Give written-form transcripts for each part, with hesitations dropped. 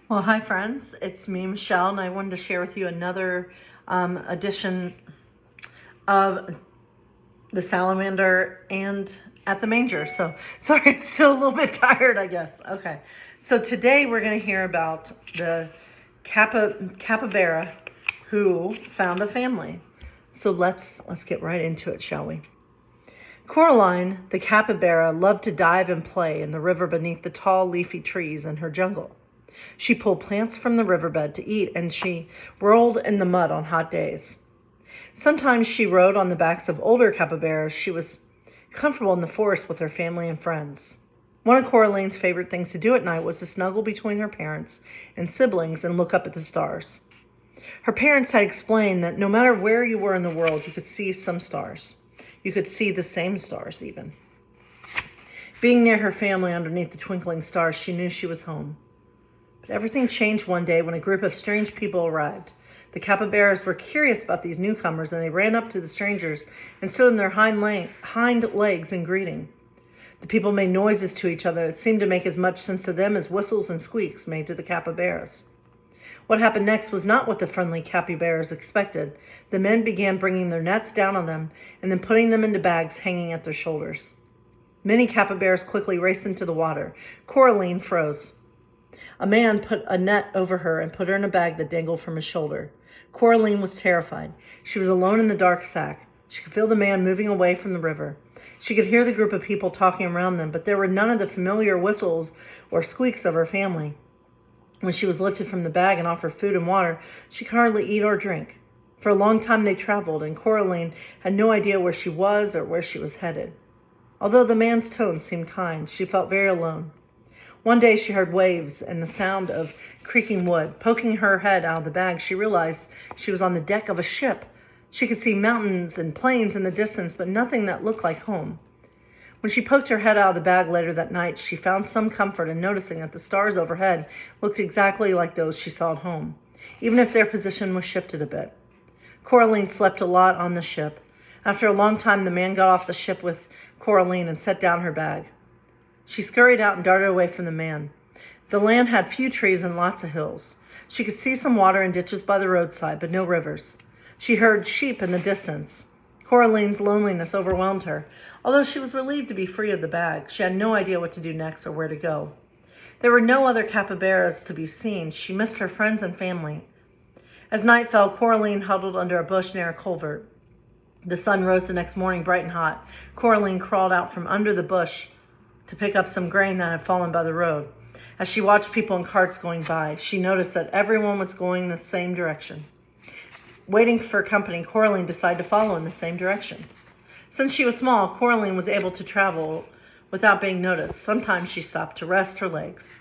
Well, hi friends, it's me, Michelle, and I wanted to share with you another edition of the salamander and at the manger. So, sorry, I'm still a little bit tired, I guess. Okay, so today we're going to hear about the capybara who found a family. So let's get right into it, shall we? Coraline, the capybara, loved to dive and play in the river beneath the tall, leafy trees in her jungle. She pulled plants from the riverbed to eat, and she rolled in the mud on hot days. Sometimes she rode on the backs of older capybaras. She was comfortable in the forest with her family and friends. One of Coraline's favorite things to do at night was to snuggle between her parents and siblings and look up at the stars. Her parents had explained that no matter where you were in the world, you could see some stars. You could see the same stars, even. Being near her family underneath the twinkling stars, she knew she was home. But everything changed one day when a group of strange people arrived. The capybaras were curious about these newcomers, and they ran up to the strangers and stood on their hind legs in greeting. The people made noises to each other that seemed to make as much sense to them as whistles and squeaks made to the capybaras. What happened next was not what the friendly capybaras expected. The men began bringing their nets down on them and then putting them into bags hanging at their shoulders. Many capybaras quickly raced into the water. Coraline froze. A man put a net over her and put her in a bag that dangled from his shoulder. Coraline was terrified. She was alone in the dark sack. She could feel the man moving away from the river. She could hear the group of people talking around them, but there were none of the familiar whistles or squeaks of her family. When she was lifted from the bag and offered food and water, she could hardly eat or drink. For a long time they traveled, and Coraline had no idea where she was or where she was headed. Although the man's tone seemed kind, she felt very alone. One day she heard waves and the sound of creaking wood. Poking her head out of the bag, she realized she was on the deck of a ship. She could see mountains and plains in the distance, but nothing that looked like home. When she poked her head out of the bag later that night, she found some comfort in noticing that the stars overhead looked exactly like those she saw at home, even if their position was shifted a bit. Coraline slept a lot on the ship. After a long time, the man got off the ship with Coraline and set down her bag. She scurried out and darted away from the man. The land had few trees and lots of hills. She could see some water and ditches by the roadside, but no rivers. She heard sheep in the distance. Coraline's loneliness overwhelmed her. Although she was relieved to be free of the bag, she had no idea what to do next or where to go. There were no other capybaras to be seen. She missed her friends and family. As night fell, Coraline huddled under a bush near a culvert. The sun rose the next morning bright and hot. Coraline crawled out from under the bush to pick up some grain that had fallen by the road. As she watched people in carts going by, she noticed that everyone was going the same direction. Waiting for company, Coraline decided to follow in the same direction. Since she was small, Coraline was able to travel without being noticed. Sometimes she stopped to rest her legs.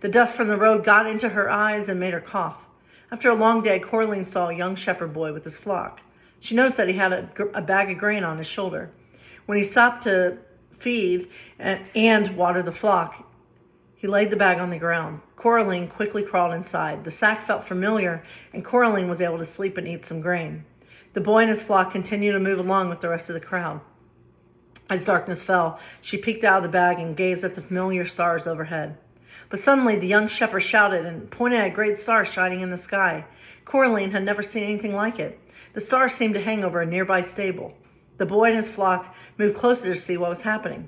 The dust from the road got into her eyes and made her cough. After a long day, Coraline saw a young shepherd boy with his flock. She noticed that he had a bag of grain on his shoulder. When he stopped to feed and water the flock, he laid the bag on the ground. Coraline quickly crawled inside. The sack felt familiar, and Coraline was able to sleep and eat some grain. The boy and his flock continued to move along with the rest of the crowd. As darkness fell, she peeked out of the bag and gazed at the familiar stars overhead. But suddenly the young shepherd shouted and pointed at a great star shining in the sky. Coraline had never seen anything like it. The star seemed to hang over a nearby stable. The boy and his flock moved closer to see what was happening.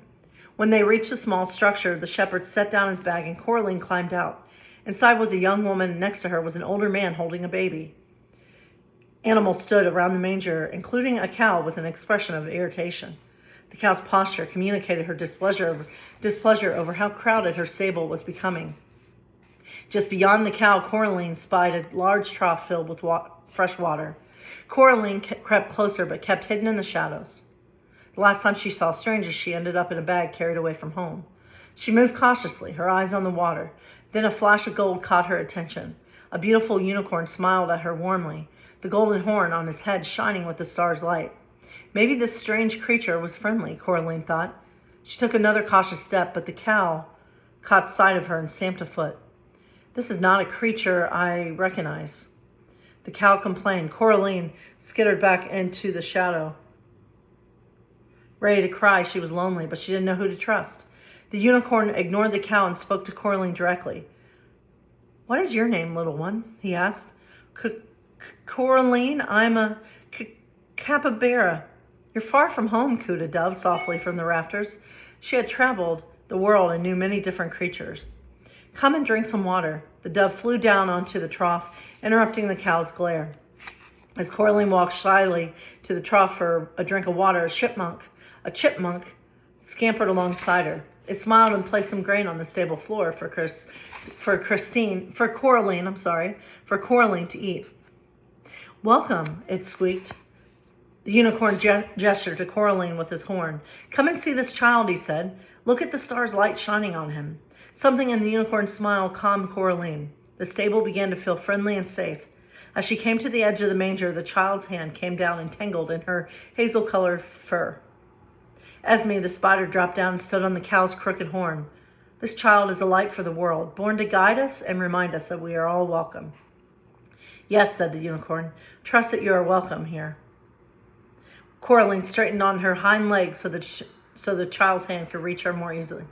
When they reached a small structure, the shepherd set down his bag and Coraline climbed out. Inside was a young woman, and next to her was an older man holding a baby. Animals stood around the manger, including a cow with an expression of irritation. The cow's posture communicated her displeasure over how crowded her stable was becoming. Just beyond the cow, Coraline spied a large trough filled with fresh water. Coraline crept closer but kept hidden in the shadows. The last time she saw strangers, she ended up in a bag carried away from home. She moved cautiously, her eyes on the water. Then a flash of gold caught her attention. A beautiful unicorn smiled at her warmly, the golden horn on his head shining with the star's light. Maybe this strange creature was friendly, Coraline thought. She took another cautious step, but the cow caught sight of her and stamped a foot. This is not a creature I recognize. The cow complained. Coraline skittered back into the shadow. Ready to cry, she was lonely, but she didn't know who to trust. The unicorn ignored the cow and spoke to Coraline directly. "What is your name, little one?" he asked. "Coraline, I'm a capybara." "You're far from home," cooed a dove softly from the rafters. She had traveled the world and knew many different creatures. "Come and drink some water." The dove flew down onto the trough, interrupting the cow's glare. As Coraline walked shyly to the trough for a drink of water, a chipmunk, scampered alongside her. It smiled and placed some grain on the stable floor for Coraline to eat. "Welcome," it squeaked. The unicorn gestured to Coraline with his horn. "Come and see this child," he said. "Look at the star's light shining on him." Something in the unicorn's smile calmed Coraline. The stable began to feel friendly and safe. As she came to the edge of the manger, the child's hand came down and tangled in her hazel-colored fur. Esme, the spider, dropped down and stood on the cow's crooked horn. "This child is a light for the world, born to guide us and remind us that we are all welcome." "Yes," said the unicorn. "Trust that you are welcome here." Coraline straightened on her hind legs so the child's hand could reach her more easily.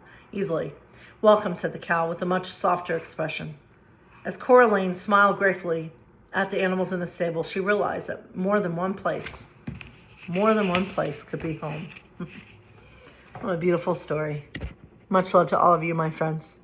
"Welcome," said the cow with a much softer expression. As Coraline smiled gratefully at the animals in the stable, she realized that more than one place could be home. What a beautiful story. Much love to all of you, my friends.